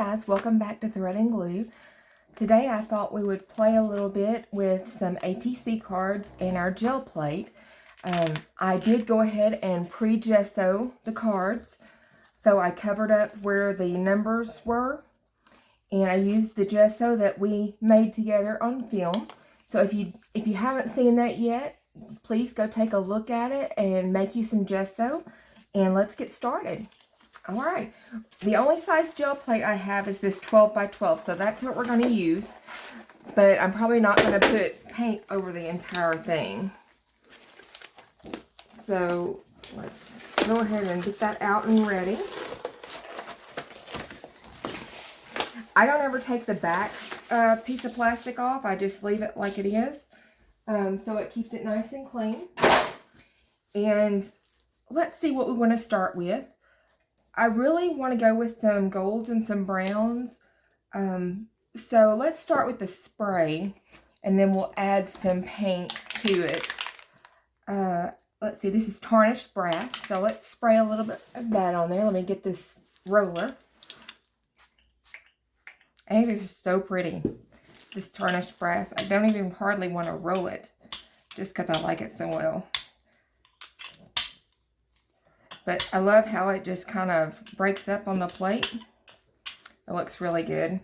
guys, welcome back to Thread and Glue. Today I thought we would play a little bit with some ATC cards and our gel plate. I did go ahead and pre-gesso the cards, so I covered up where the numbers were, and I used the gesso that we made together on film. So if you haven't seen that yet, please go take a look at it and make you some gesso, and let's get started. All right, the only size gel plate I have is this 12 by 12, so that's what we're going to use, but I'm probably not going to put paint over the entire thing. So let's go ahead and get that out and ready. I don't ever take the back piece of plastic off, I just leave it like it is, so it keeps it nice and clean. And let's see what we want to start with. I really want to go with some golds and some browns. So let's start with the spray, and then we'll add some paint to it. Let's see, this is tarnished brass, so let's spray a little bit of that on there. Let me get this roller. I think this is so pretty, this tarnished brass. I don't even hardly want to roll it, just because I like it so well. But I love how it just kind of breaks up on the plate. It looks really good.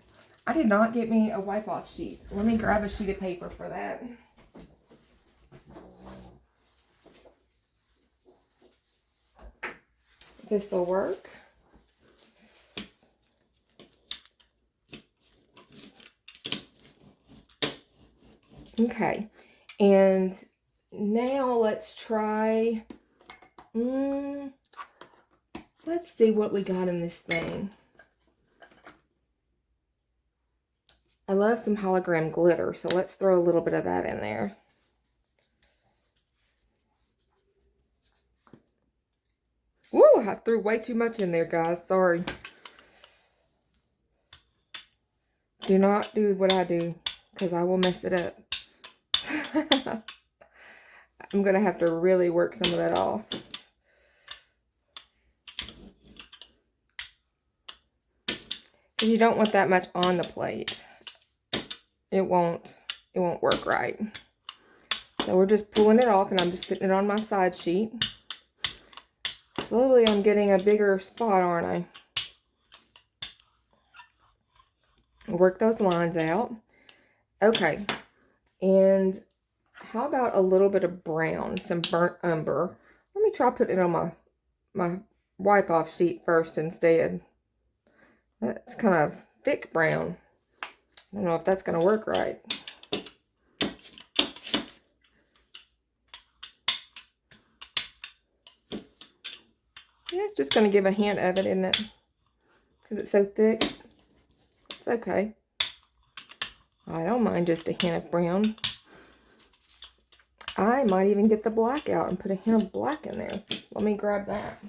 I did not get me a wipe-off sheet. Let me grab a sheet of paper for that. This will work. Okay. And now let's try... let's see what we got in this thing. I love some hologram glitter, so let's throw a little bit of that in there. Woo! I threw way too much in there, guys. Sorry. Do not do what I do, because I will mess it up. I'm going to have to really work some of that off. Because you don't want that much on the plate. It won't work right. So we're just pulling it off, and I'm just putting it on my side sheet. Slowly I'm getting a bigger spot, aren't I? Work those lines out. Okay. And how about a little bit of brown, some burnt umber? Let me try putting it on my wipe-off sheet first instead. That's kind of thick brown. I don't know if that's going to work right. Yeah, it's just going to give a hint of it, isn't it? Because it's so thick. It's okay. I don't mind just a hint of brown. I might even get the black out and put a hint of black in there. Let me grab that.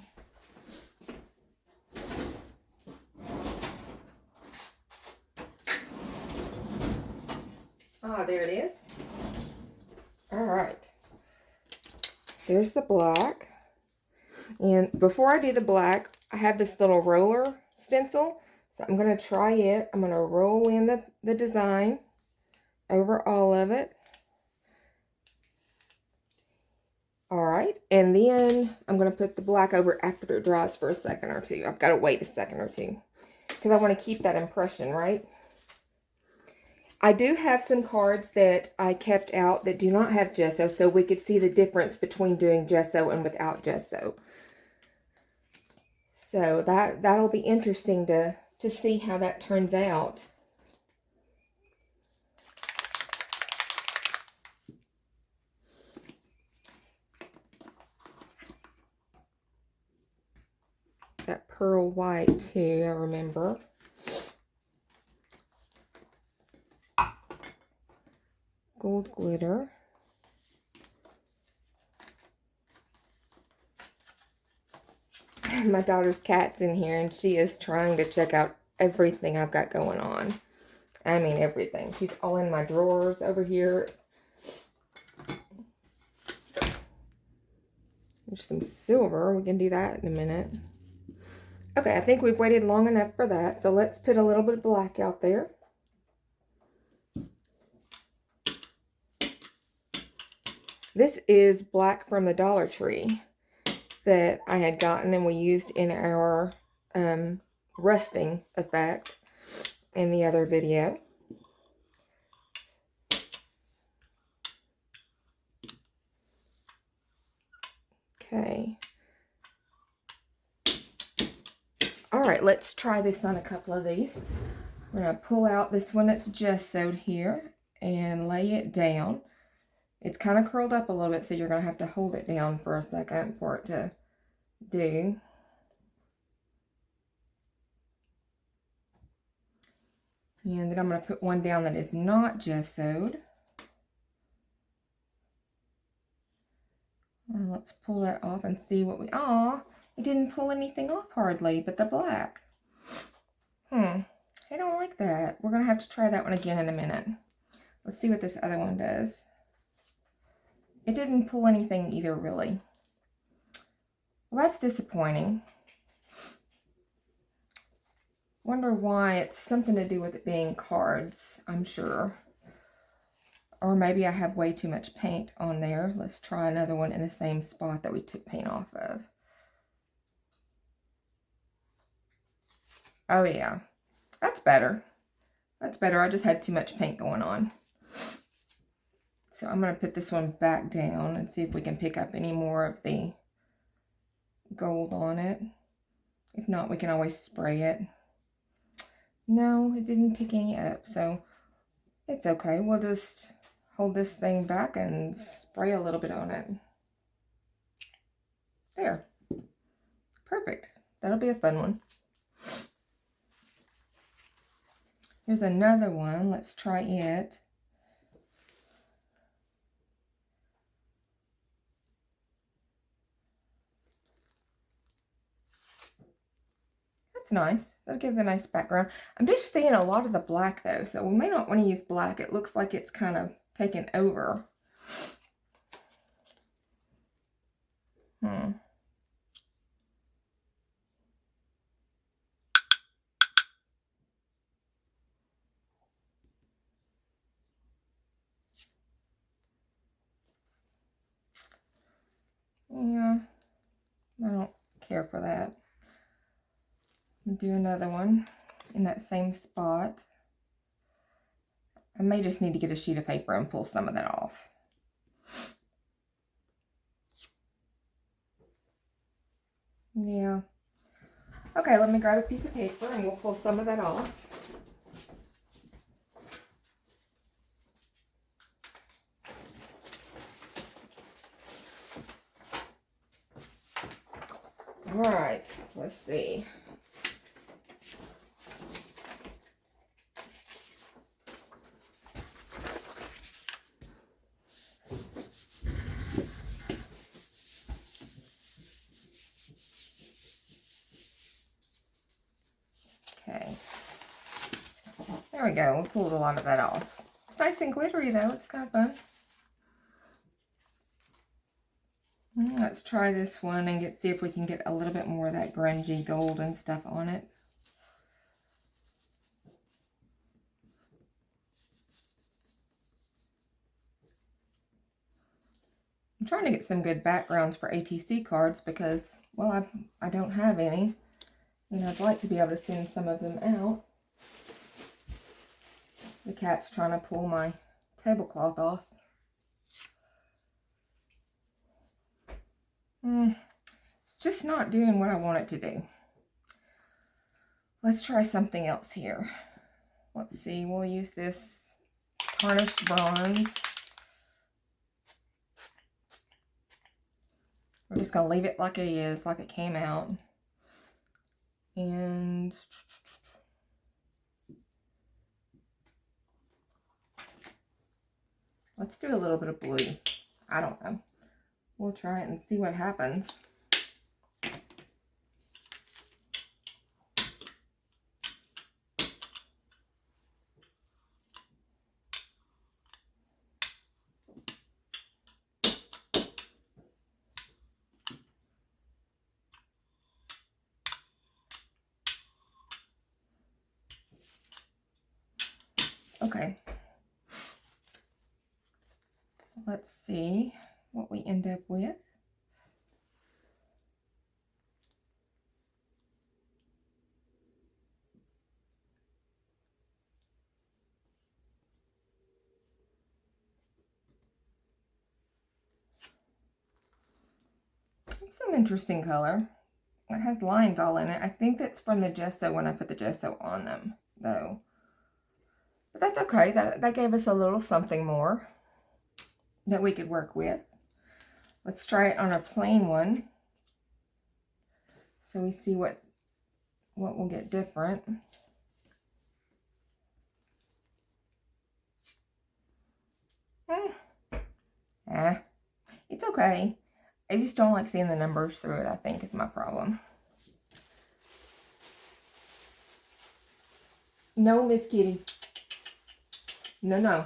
Ah, there it is. All right. There's the black. And before I do the black, I have this little roller stencil. So I'm going to try it. I'm going to roll in the design over all of it. All right. And then I'm going to put the black over after it dries for a second or two. I've got to wait a second or two, because I want to keep that impression, right? I do have some cards that I kept out that do not have gesso, so we could see the difference between doing gesso and without gesso. So that'll be interesting to see how that turns out. That pearl white too, I remember. Gold glitter. My daughter's cat's in here, and she is trying to check out everything I've got going on. I mean everything. She's all in my drawers over here. There's some silver. We can do that in a minute. Okay, I think we've waited long enough for that, so let's put a little bit of black out there. This is black from the Dollar Tree that I had gotten and we used in our rusting effect in the other video. Okay. All right, let's try this on a couple of these. We're going to pull out this one that's gessoed here and lay it down. It's kind of curled up a little bit, so you're going to have to hold it down for a second for it to do. And then I'm going to put one down that is not gessoed. And let's pull that off and see what we... Aw, it didn't pull anything off hardly, but the black. I don't like that. We're going to have to try that one again in a minute. Let's see what this other one does. It didn't pull anything either, really. Well, that's disappointing. Wonder why. It's something to do with it being cards, I'm sure. Or maybe I have way too much paint on there. Let's try another one in the same spot that we took paint off of. Oh yeah, that's better. That's better. I just had too much paint going on. So I'm going to put this one back down and see if we can pick up any more of the gold on it. If not, we can always spray it. No, it didn't pick any up, so it's okay. We'll just hold this thing back and spray a little bit on it. There. Perfect. That'll be a fun one. Here's another one. Let's try it. That's nice. That'll give a nice background. I'm just seeing a lot of the black though, so we may not want to use black. It looks like it's kind of taken over. Yeah, I don't care for that. Do another one in that same spot. I may just need to get a sheet of paper and pull some of that off. Yeah. Okay, let me grab a piece of paper and we'll pull some of that off. All right, let's see. Okay. There we go. We pulled a lot of that off. It's nice and glittery though. It's kind of fun. Let's try this one and see if we can get a little bit more of that grungy gold and stuff on it. I'm trying to get some good backgrounds for ATC cards because, well, I don't have any. And I'd like to be able to send some of them out. The cat's trying to pull my tablecloth off. It's just not doing what I want it to do. Let's try something else here. Let's see, we'll use this tarnished bronze. We're just going to leave it like it is, like it came out. And let's do a little bit of blue. I don't know. We'll try it and see what happens. Okay. Let's see what we end up with. It's some interesting color. It has lines all in it. I think that's from the gesso when I put the gesso on them, though. But that's okay. That gave us a little something more that we could work with. Let's try it on a plain one, so we see what will get different. It's okay. I just don't like seeing the numbers through it, I think, is my problem. No, Miss Kitty. No, no.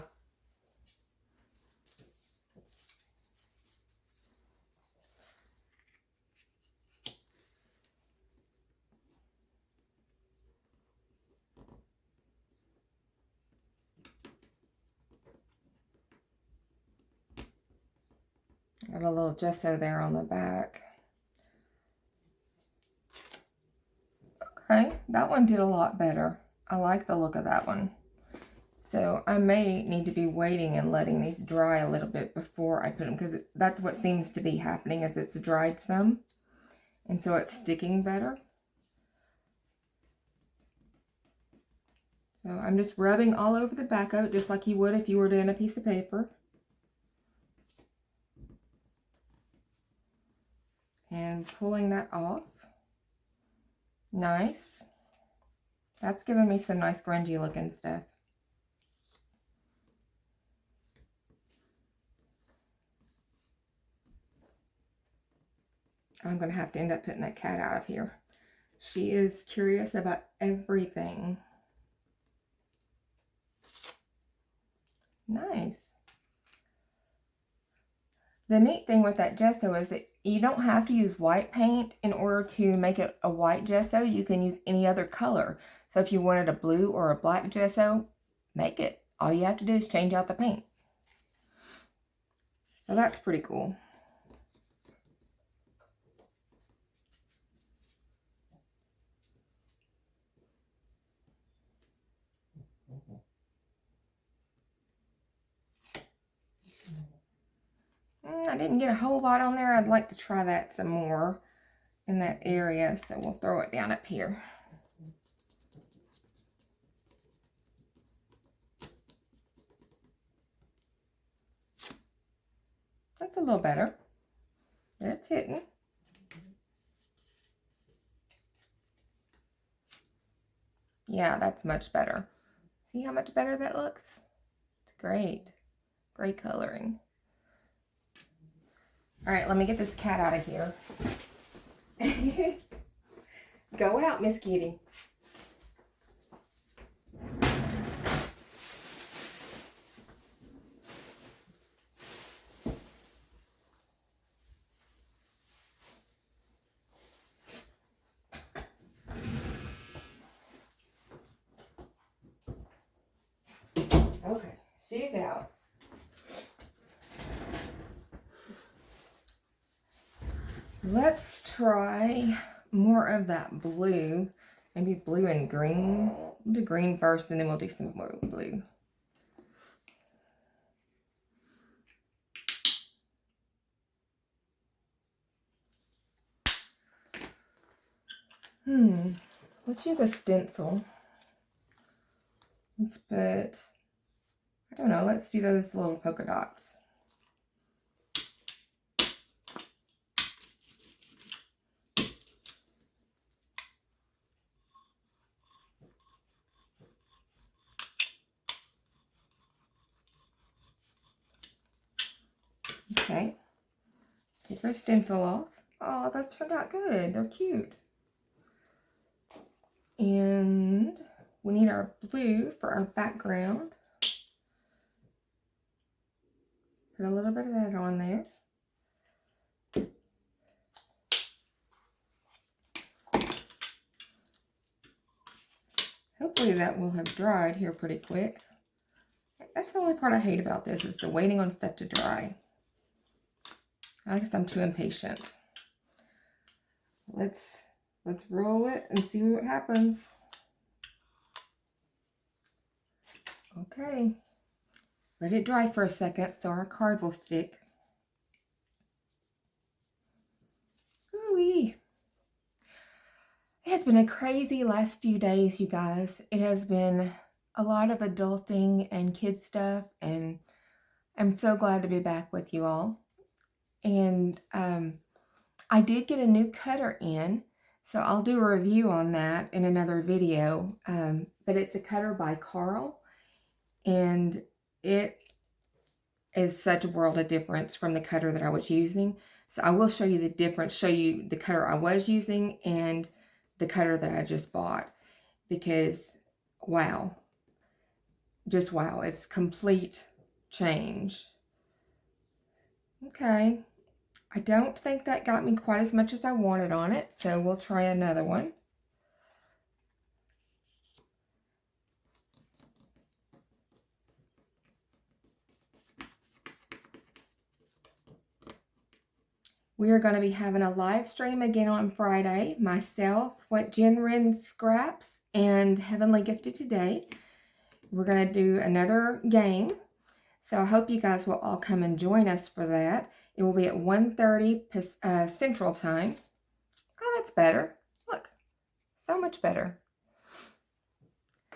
Got a little gesso there on the back. Okay, that one did a lot better. I like the look of that one. So I may need to be waiting and letting these dry a little bit before I put them, because that's what seems to be happening, is it's dried some. And so it's sticking better. So I'm just rubbing all over the back of it, just like you would if you were doing a piece of paper. And pulling that off. Nice. That's giving me some nice grungy looking stuff. I'm going to have to end up putting that cat out of here. She is curious about everything. Nice. The neat thing with that gesso is that you don't have to use white paint in order to make it a white gesso. You can use any other color. So if you wanted a blue or a black gesso, make it. All you have to do is change out the paint. So that's pretty cool. I didn't get a whole lot on there. I'd like to try that some more in that area, so we'll throw it down up here. That's a little better. It's hitting. Yeah, that's much better. See how much better that looks? It's great. Great coloring. All right, let me get this cat out of here. Go out, Miss Kitty. Okay, she's out. Let's try more of that blue. Maybe blue and green. We'll do green first, and then we'll do some more blue. Let's use a stencil. Let's put, I don't know, let's do those little polka dots. Okay, take our stencil off. Oh, those turned out good. They're cute. And we need our blue for our background. Put a little bit of that on there. Hopefully that will have dried here pretty quick. That's the only part I hate about this, is the waiting on stuff to dry. I guess I'm too impatient. Let's roll it and see what happens. Okay. Let it dry for a second so our card will stick. Ooh-wee. It has been a crazy last few days, you guys. It has been a lot of adulting and kid stuff, and I'm so glad to be back with you all. And I did get a new cutter in, so I'll do a review on that in another video. But it's a cutter by Carl, and it is such a world of difference from the cutter that I was using. So I will show you the difference, show you the cutter I was using and the cutter that I just bought, because wow, just wow, it's complete change. Okay, I don't think that got me quite as much as I wanted on it, so we'll try another one. We are going to be having a live stream again on Friday. Myself, What Jen Wren Scraps, and Heavenly Gifted Today. We're going to do another game. So I hope you guys will all come and join us for that. It will be at 1:30 Central Time. Oh, that's better. Look, so much better.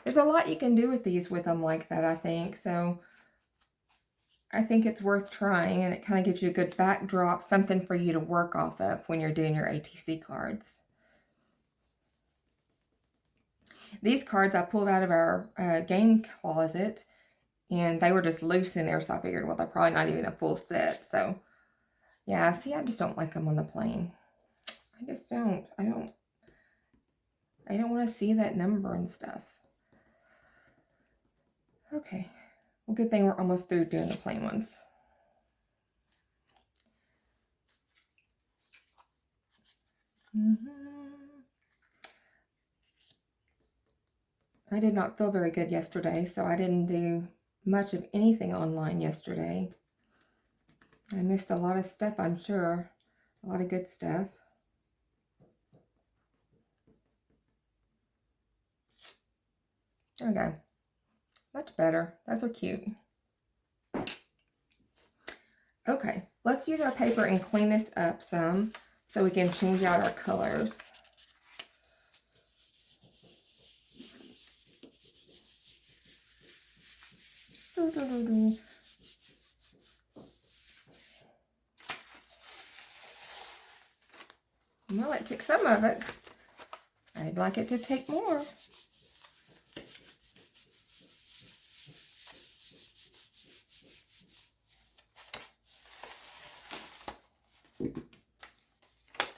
There's a lot you can do with these with them like that, I think. So I think it's worth trying, and it kind of gives you a good backdrop, something for you to work off of when you're doing your ATC cards. These cards I pulled out of our game closet, and they were just loose in there, so I figured, well, they're probably not even a full set. So, yeah, see, I just don't like them on the plane. I just don't. I don't want to see that number and stuff. Okay. Well, good thing we're almost through doing the plain ones. I did not feel very good yesterday, so I didn't do much of anything online yesterday. I missed a lot of stuff, I'm sure. A lot of good stuff. There we go. Much better. Those are cute. Okay, let's use our paper and clean this up some so we can change out our colors. I'm gonna let it take some of it. I'd like it to take more.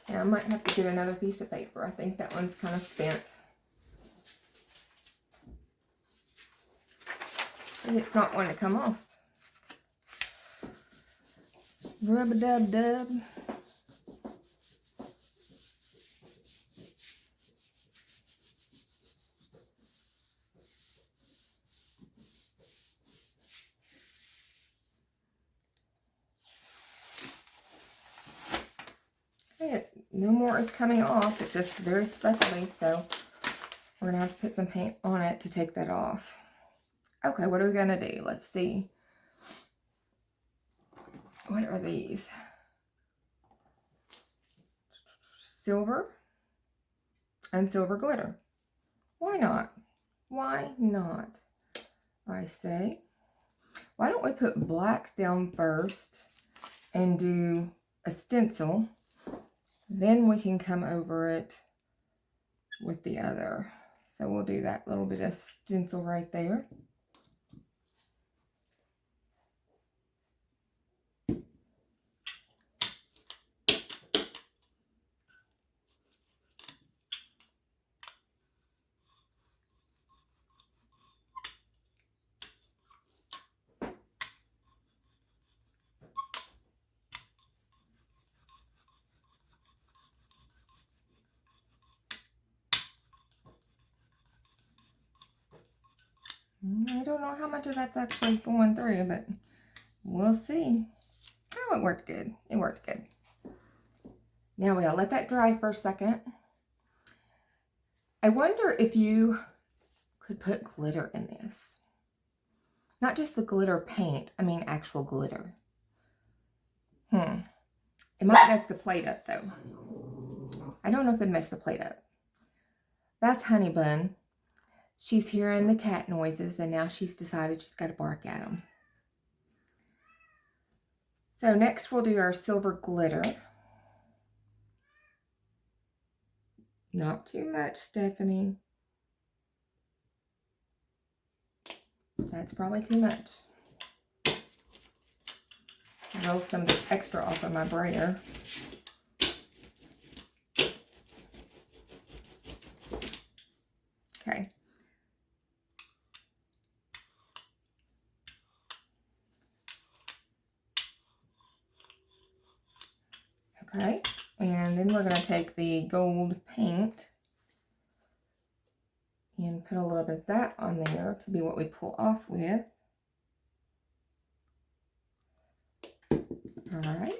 Yeah, I might have to get another piece of paper. I think that one's kind of spent. And it's not wanting to come off. Rub-a-dub-dub. Okay, no more is coming off. It's just very sparkly, so we're going to have to put some paint on it to take that off. Okay, what are we going to do? Let's see. What are these? Silver and silver glitter. Why not? Why not? I say. Why don't we put black down first and do a stencil? Then we can come over it with the other. So we'll do that little bit of stencil right there. I don't know how much of that's actually going through, but we'll see. Oh, it worked good. It worked good. Now we'll let that dry for a second. I wonder if you could put glitter in this. Not just the glitter paint, I mean actual glitter. It might mess the plate up though. I don't know if it'd mess the plate up. That's Honey Bun. She's hearing the cat noises and now she's decided she's got to bark at them. So next we'll do our silver glitter. Not too much, Stephanie. That's probably too much. Roll some of this extra off of my brayer. Okay. Okay, and then we're going to take the gold paint and put a little bit of that on there to be what we pull off with. All right.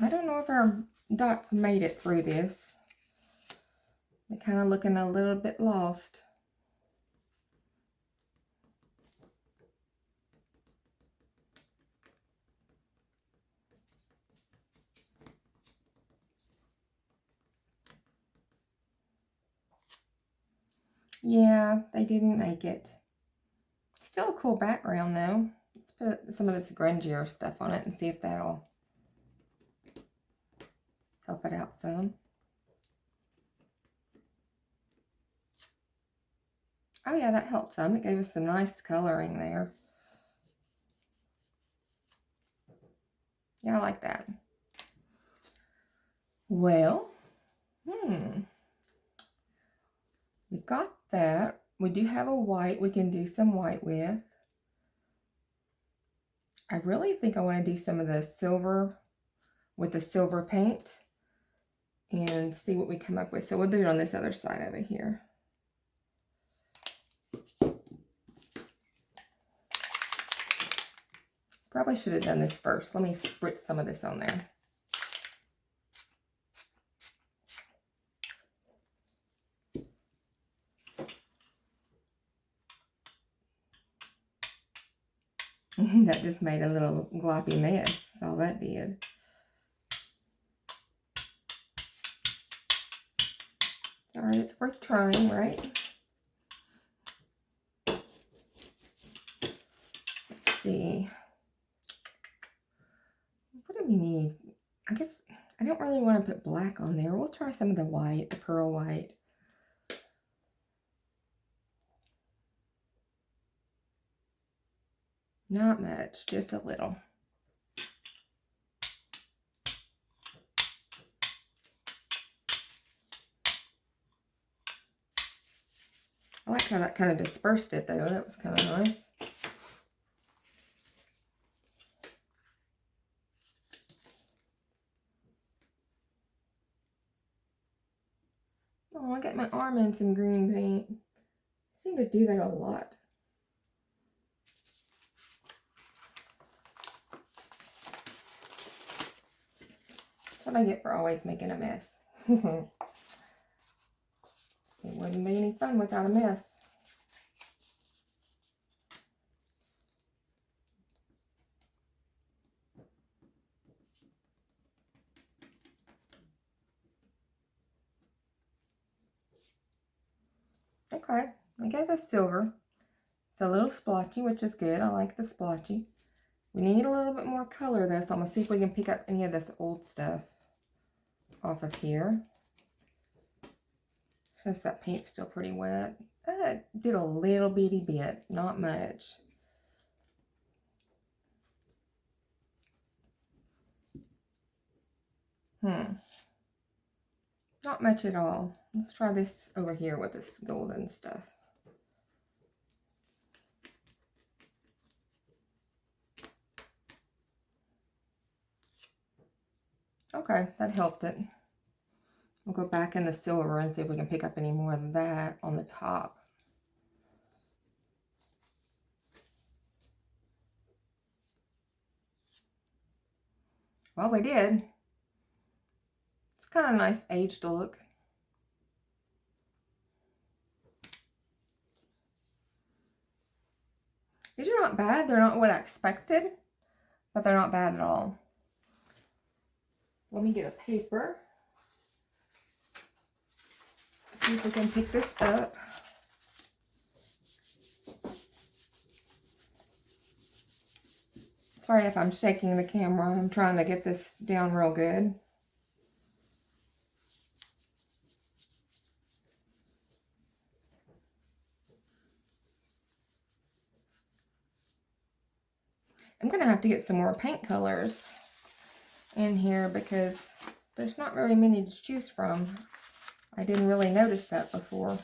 I don't know if our dots made it through this. They're kind of looking a little bit lost. Yeah, they didn't make it. Still a cool background though. Let's put some of this grungier stuff on it and see if that'll help it out some. Oh yeah, that helped some. It gave us some nice coloring there. Yeah, I like that. Well, we've got that. We do have a white we can do some white with. I really think I want to do some of the silver with the silver paint and see what we come up with. So we'll do it on this other side over here. Probably should have done this first. Let me spritz some of this on there. That just made a little gloppy mess. That's all that did. All right, it's worth trying, right? Let's see. What do we need? I guess I don't really want to put black on there. We'll try some of the white, the pearl white. Not much, just a little. I like how that kind of dispersed it though. That was kind of nice. Oh, I got my arm in some green paint. I seem to do that a lot. That's what I get for always making a mess. It wouldn't be any fun without a mess. Okay, I got the silver. It's a little splotchy, which is good. I like the splotchy. We need a little bit more color though, so I'm gonna see if we can pick up any of this old stuff off of here. Since that paint's still pretty wet. I did a little bitty bit, not much. Not much at all. Let's try this over here with this golden stuff. Okay, that helped it. We'll go back in the silver and see if we can pick up any more of that on the top. Well, we did. It's kind of a nice aged look. These are not bad. They're not what I expected, but they're not bad at all. Let me get a paper. See if we can pick this up. Sorry if I'm shaking the camera. I'm trying to get this down real good. I'm going to have to get some more paint colors in here because there's not very many to choose from. I didn't really notice that before.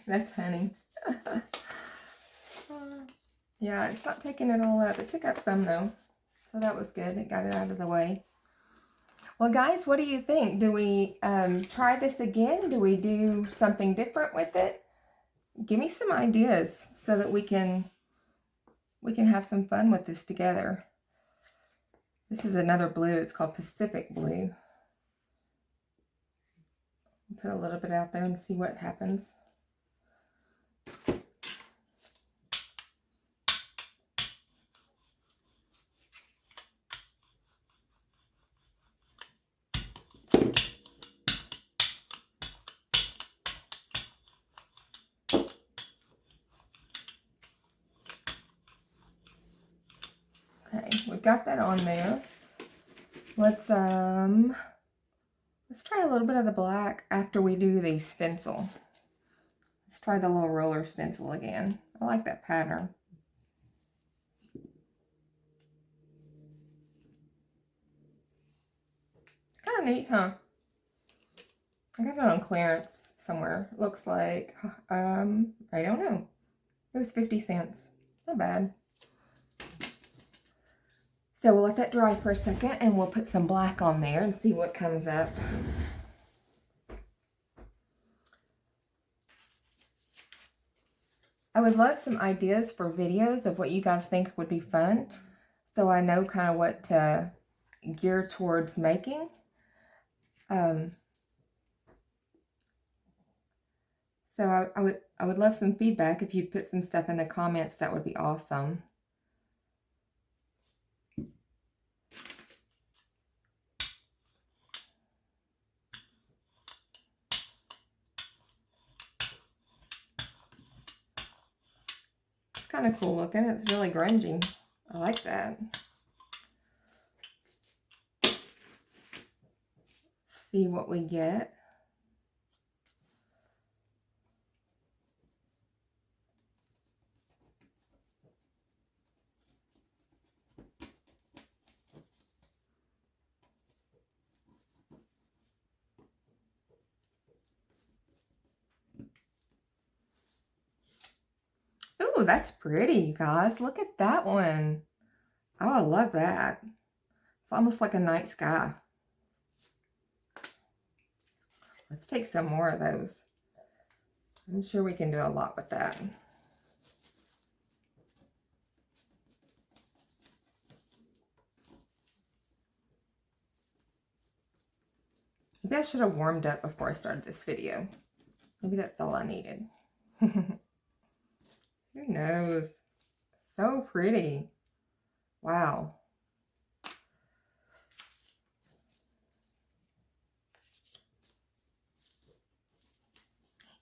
That's honey. Yeah, it's not taking it all up. It took up some though. So that was good. It got it out of the way. Well, guys, what do you think? Do we try this again? Do we do something different with it? Give me some ideas so that we can have some fun with this together. This is another blue. It's called Pacific Blue. Put a little bit out there and see what happens. We've got that on there. Let's try a little bit of the black after we do the stencil. Let's try the little roller stencil again. I like that pattern. Kind of neat, huh? I got it on clearance somewhere. Looks like, I don't know. It was 50 cents. Not bad. So we'll let that dry for a second and we'll put some black on there and see what comes up. I would love some ideas for videos of what you guys think would be fun, so I know kind of what to gear towards making. So I would love some feedback. If you'd put some stuff in the comments, that would be awesome. It's kind of cool looking. It's really grungy. I like that. See what we get. Ooh, that's pretty, you guys. Look at that one. Oh, I love that. It's almost like a night sky. Let's take some more of those. I'm sure we can do a lot with that. Maybe I should have warmed up before I started this video. Maybe that's all I needed. Who knows? So pretty. Wow.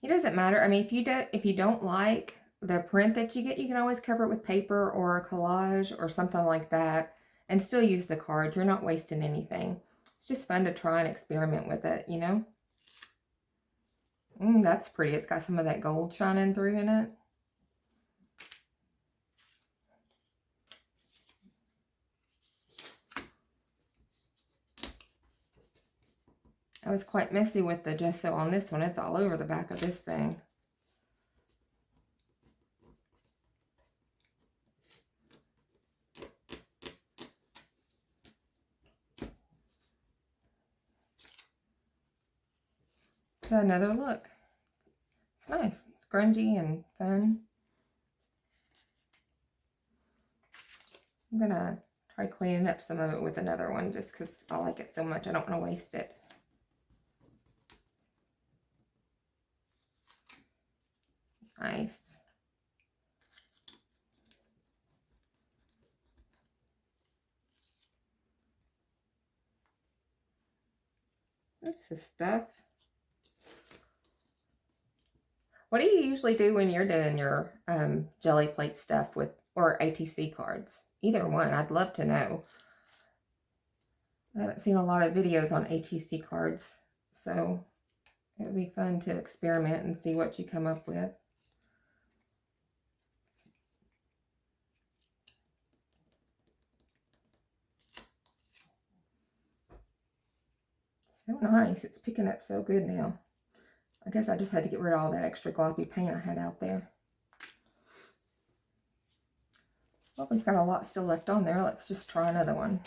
It doesn't matter. I mean, if you don't like the print that you get, you can always cover it with paper or a collage or something like that and still use the card. You're not wasting anything. It's just fun to try and experiment with it, you know? That's pretty. It's got some of that gold shining through in it. was quite messy with the gesso on this one. It's all over the back of this thing. So another look. It's nice. It's grungy and fun. I'm gonna try cleaning up some of it with another one just because I like it so much. I don't want to waste it. Nice. That's the stuff. What do you usually do when you're doing your jelly plate stuff with, or ATC cards? Either one, I'd love to know. I haven't seen a lot of videos on ATC cards, so it would be fun to experiment and see what you come up with. So nice. It's picking up so good now. I guess I just had to get rid of all that extra gloppy paint I had out there. Well, we've got a lot still left on there. Let's just try another one.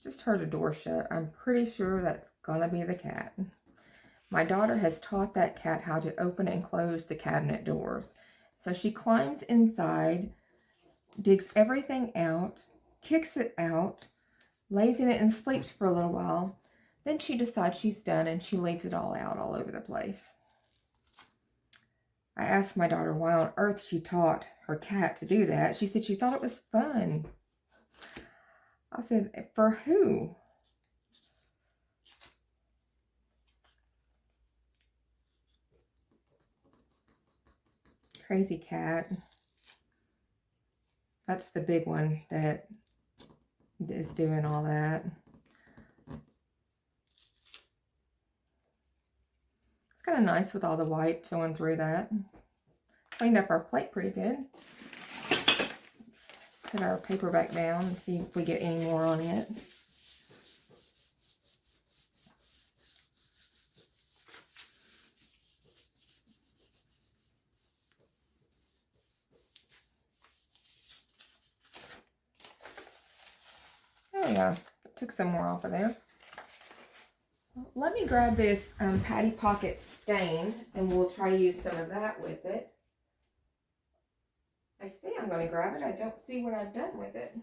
Just heard a door shut. I'm pretty sure that's gonna be the cat. My daughter has taught that cat how to open and close the cabinet doors. So she climbs inside, digs everything out, kicks it out, lays in it and sleeps for a little while. Then she decides she's done and she leaves it all out all over the place. I asked my daughter why on earth she taught her cat to do that. She said she thought it was fun. I said, for who? Crazy cat. That's the big one that is doing all that. It's kind of nice with all the white showing through that. Cleaned up our plate pretty good. Let's put our paper back down and see if we get any more on it. There we go. Took some more off of there. Let me grab this Patty Pocket stain and we'll try to use some of that with it. I say I'm going to grab it. I don't see what I've done with it.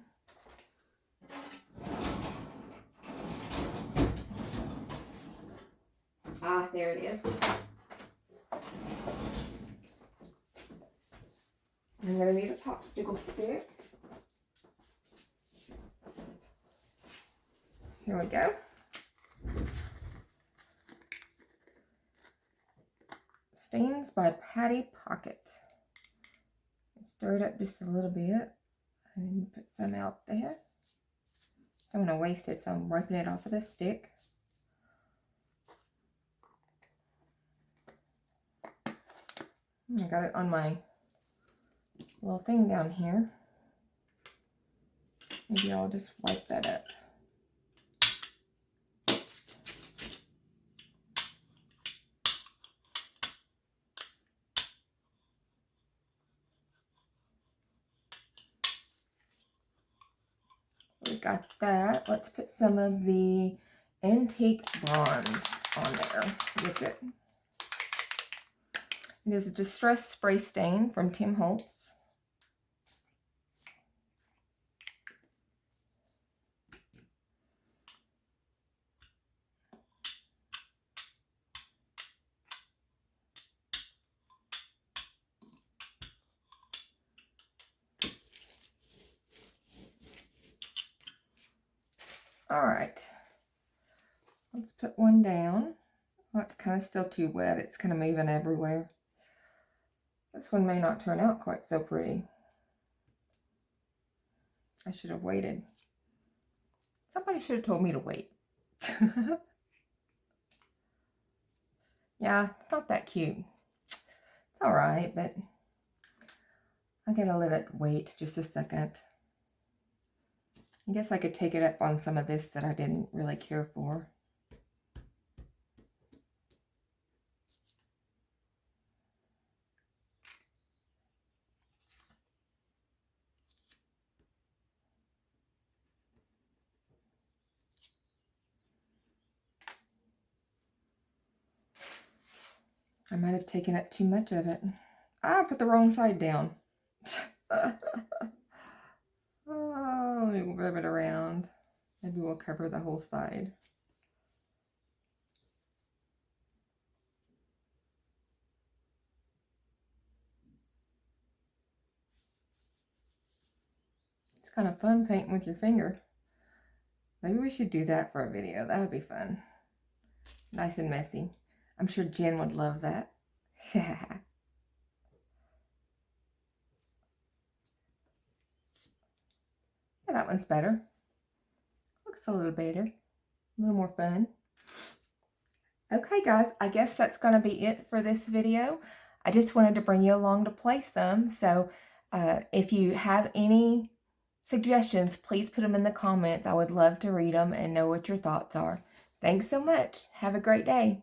Ah, there it is. I'm going to need a popsicle stick. Here we go. Stains by Patty Pocket. Stir it up just a little bit and put some out there. I don't want to waste it, so I'm wiping it off with a stick. I got it on my little thing down here. Maybe I'll just wipe that up. We got that. Let's put some of the antique bronze on there with it. It is a Distress Spray Stain from Tim Holtz. All right, let's put one down. Oh, it's kind of still too wet. It's kind of moving everywhere. This one may not turn out quite so pretty. I should have waited. Somebody should have told me to wait. Yeah, it's not that cute. It's all right, but I gotta let it wait just a second. I guess I could take it up on some of this that I didn't really care for. I might have taken up too much of it. I put the wrong side down. Oh, let me rub it around. Maybe we'll cover the whole side. It's kind of fun painting with your finger. Maybe we should do that for a video. That would be fun. Nice and messy. I'm sure Jen would love that. Yeah, that one's better. Looks a little better. A little more fun. Okay, guys, I guess that's going to be it for this video. I just wanted to bring you along to play some. So if you have any suggestions, please put them in the comments. I would love to read them and know what your thoughts are. Thanks so much. Have a great day.